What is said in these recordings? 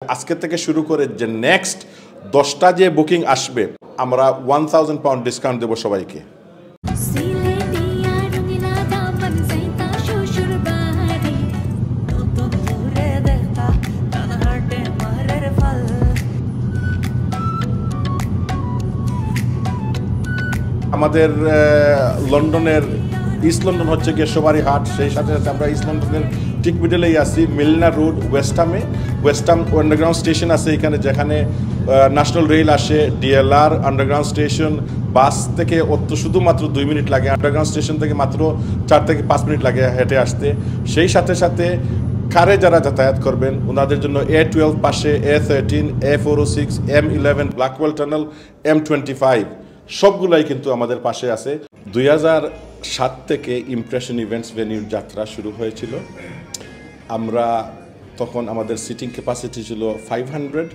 আজকে থেকে শুরু করে যে নেক্সট 10টা যে বুকিং আসবে আমরা 1000 পাউন্ড ডিসকাউন্ট দেব সবাইকে। আমাদের লন্ডনের ইস্ট লন্ডন হচ্ছে গিয়ে সবারই হাট, সেই সাথে সাথে আমরা ইস্ট লন্ডনের ঠিক মিডলেই আছি মিলনা রোড ওয়েস্টাম আন্ডারগ্রাউন্ড স্টেশন আছে এখানে, যেখানে ন্যাশনাল রেল আসে, ডিএলআর আন্ডারগ্রাউন্ড স্টেশন, বাস থেকে শুধুমাত্র 2 মিনিট লাগে, আন্ডারগ্রাউন্ড স্টেশন থেকে মাত্র 4 থেকে 5 মিনিট লাগে হেঁটে আসতে। সেই সাথে সাথে কারে যারা যাতায়াত করবেন ওনাদের জন্য A12 পাশে, A13, A406, M11 Blackwell tunnel, M25 সবগুলাই কিন্তু আমাদের পাশে আছে। 2007 থেকে ইমপ্রেশন ইভেন্টস ভেনিউর যাত্রা শুরু হয়েছিল। আমরা তখন আমাদের সিটিং ক্যাপাসিটি ছিল 500।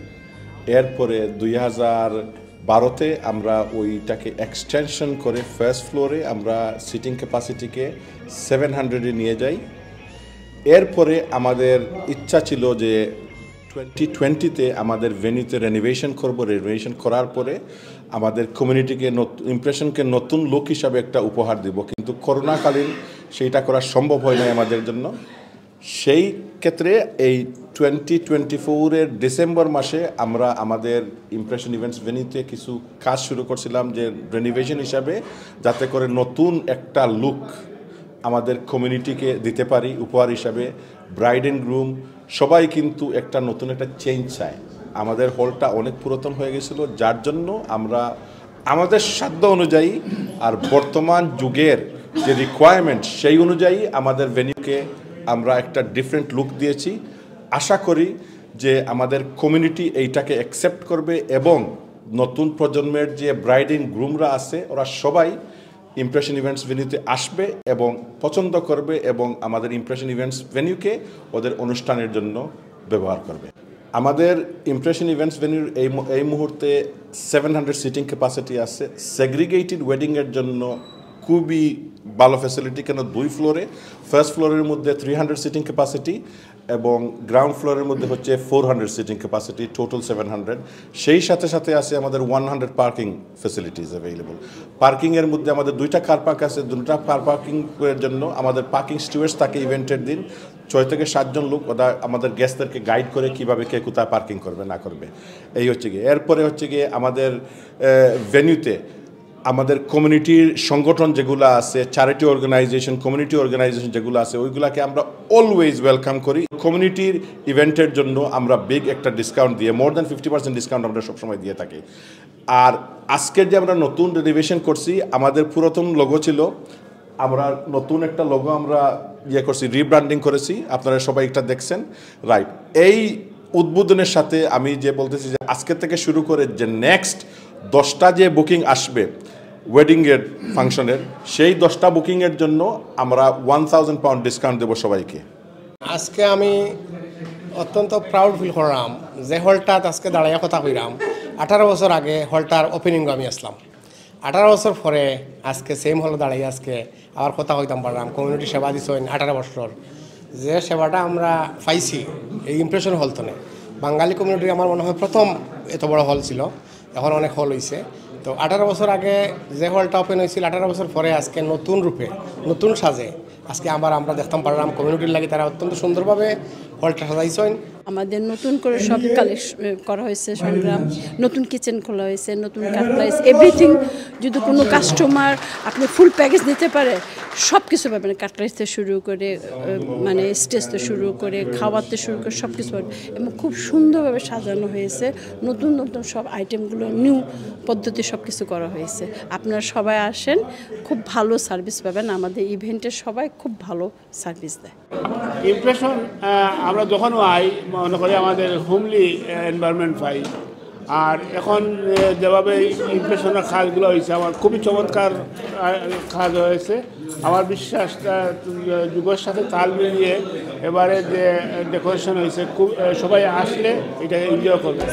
এরপরে 2012তে আমরা ওইটাকে এক্সটেনশন করে ফার্স্ট ফ্লোরে আমরা সিটিং ক্যাপাসিটিকে 700-এ নিয়ে যাই। এরপরে আমাদের ইচ্ছা ছিল যে 2020-তে আমাদের ভেনিউতে রেনোভেশন করব। রেনোভেশন করার পরে আমাদের কমিউনিটিকে ইমপ্রেশনকে নতুন লুক হিসাবে একটা উপহার দেব, কিন্তু করোনাকালীন সেইটা করা সম্ভব হয় না আমাদের জন্য। সেই ক্ষেত্রে এই 2024-এর ডিসেম্বর মাসে আমরা আমাদের ইমপ্রেশন ইভেন্টস ভেনিউতে কিছু কাজ শুরু করছিলাম যে রেনোভেশন হিসাবে, যাতে করে নতুন একটা লুক আমাদের কমিউনিটিকে দিতে পারি উপহার হিসাবে। ব্রাইড অ্যান্ড গ্রুম সবাই কিন্তু একটা নতুন একটা চেঞ্জ চায়। আমাদের হলটা অনেক পুরাতন হয়ে গেছিলো, যার জন্য আমরা আমাদের সাধ্য অনুযায়ী আর বর্তমান যুগের যে রিকোয়ারমেন্ট সেই অনুযায়ী আমাদের ভেনিউকে আমরা একটা ডিফারেন্ট লুক দিয়েছি। আশা করি যে আমাদের কমিউনিটি এইটাকে অ্যাকসেপ্ট করবে এবং নতুন প্রজন্মের যে ব্রাইড অ্যান্ড গ্রুমরা আছে ওরা সবাই ইমপ্রেশন ইভেন্টস ভেনিউতে আসবে এবং পছন্দ করবে এবং আমাদের ইমপ্রেশন ইভেন্টস ভেনিউকে ওদের অনুষ্ঠানের জন্য ব্যবহার করবে। আমাদের ইমপ্রেশন ইভেন্টস ভেনিউর এই মুহূর্তে 700 সিটিং ক্যাপাসিটি আছে। সেগ্রিগেটেড ওয়েডিংয়ের জন্য খুবই ভালো ফ্যাসিলিটি, কেন 2 ফ্লোরে, ফার্স্ট ফ্লোরের মধ্যে 300 সিটিং ক্যাপাসিটি এবং গ্রাউন্ড ফ্লোরের মধ্যে হচ্ছে 400 সিটিং ক্যাপাসিটি, টোটাল 700। সেই সাথে সাথে আছে আমাদের 100 পার্কিং ফ্যাসিলিটিস অ্যাভেলেবল। পার্কিংয়ের মধ্যে আমাদের 2টা কার পার্ক আছে। 2টা কার পার্কিংয়ের জন্য আমাদের পার্কিং স্টুয়ার্ডস থাকে ইভেন্টের দিন 6 থেকে 7 জন লোক, ওরা আমাদের গেস্টদেরকে গাইড করে কীভাবে কে কোথায় পার্কিং করবে না করবে। এই হচ্ছে গিয়ে এরপরে হচ্ছে গিয়ে আমাদের ভেনিউতে আমাদের কমিউনিটির সংগঠন যেগুলো আছে, চ্যারিটি অর্গানাইজেশন, কমিউনিটি অর্গানাইজেশন যেগুলো আছে ওইগুলোকে আমরা অলওয়েজ ওয়েলকাম করি। কমিউনিটির ইভেন্টের জন্য আমরা বিগ একটা ডিসকাউন্ট দিয়ে, মোর দ্যান 50% ডিসকাউন্ট আমরা সবসময় দিয়ে থাকি। আর আজকের যে আমরা নতুন রেনোভেশন করছি, আমাদের পুরাতন লোগো ছিল, আমরা নতুন একটা লোগো আমরা করছি, রিব্র্যান্ডিং করেছি, আপনারা সবাই এটা দেখছেন, রাইট। এই উদ্বোধনের সাথে আমি যে বলতেছি যে আজকে থেকে শুরু করে যে নেক্সট 10টা যে বুকিং আসবে ওয়েডিংয়ের ফাংশনের, সেই 10টা বুকিংয়ের জন্য আমরা 1000 পাউন্ড ডিসকাউন্ট দেবো সবাইকে। আজকে আমি অত্যন্ত প্রাউড ফিল করলাম যে হলটাত আজকে দাঁড়াইয়া কথা কইরাম। 18 বছর আগে হলটার ওপেনিং আমি আসলাম, 18 বছর পরে আজকে সেম হল দাঁড়াই আজকে আবার কথা কইতাম পারলাম। কমিউনিটি সেবা দিচ্ছেন 18 বছর, যে সেবাটা আমরা পাইছি এই ইমপ্রেশন হল তনে বাঙালি কমিউনিটি আমার মনে হয় প্রথম এত বড় হল ছিল, এখন অনেক হল হয়েছে। তো 18 বছর আগে যে হলটা ওপেন হয়েছিল, 18 বছর পরে আজকে নতুন রূপে নতুন সাজে আজকে আমরা দেখতাম পারলাম কমিউনিটির লাগে তারা অত্যন্ত সুন্দরভাবে হলটা সাজাইছেন। আমাদের নতুন করে সব করা হয়েছে, সংগ্রাম নতুন কিচেন খোলা হয়েছে, নতুন কাটলাইস, এভরিথিং। যদি কোনো কাস্টমার আপনি ফুল প্যাকেজ নিতে পারে সব কিছু পাবেন, কাটলাইস থেকে শুরু করে মানে স্টেজ থেকে শুরু করে খাওয়াতে শুরু করে সব কিছু পাবেন এবং খুব সুন্দরভাবে সাজানো হয়েছে। নতুন নতুন সব আইটেমগুলো নিউ পদ্ধতি সব কিছু করা হয়েছে। আপনারা সবাই আসেন, খুব ভালো সার্ভিস পাবেন। আমাদের ইভেন্টের সবাই খুব ভালো সার্ভিস দেয়। ইমপ্রেশন আমরা যখন আই মনে করি আমাদের হোমলি এনভায়রনমেন্ট পাই, আর এখন যেভাবে ইমপ্রেশনের কাজগুলো হয়েছে আমার খুবই চমৎকার কাজ হয়েছে। আমার বিশ্বাস যুগের সাথে তাল মিলিয়ে এবারে যে ডেকোরেশন হয়েছে খুব সবাই আসলে এটা এনজয় করবে।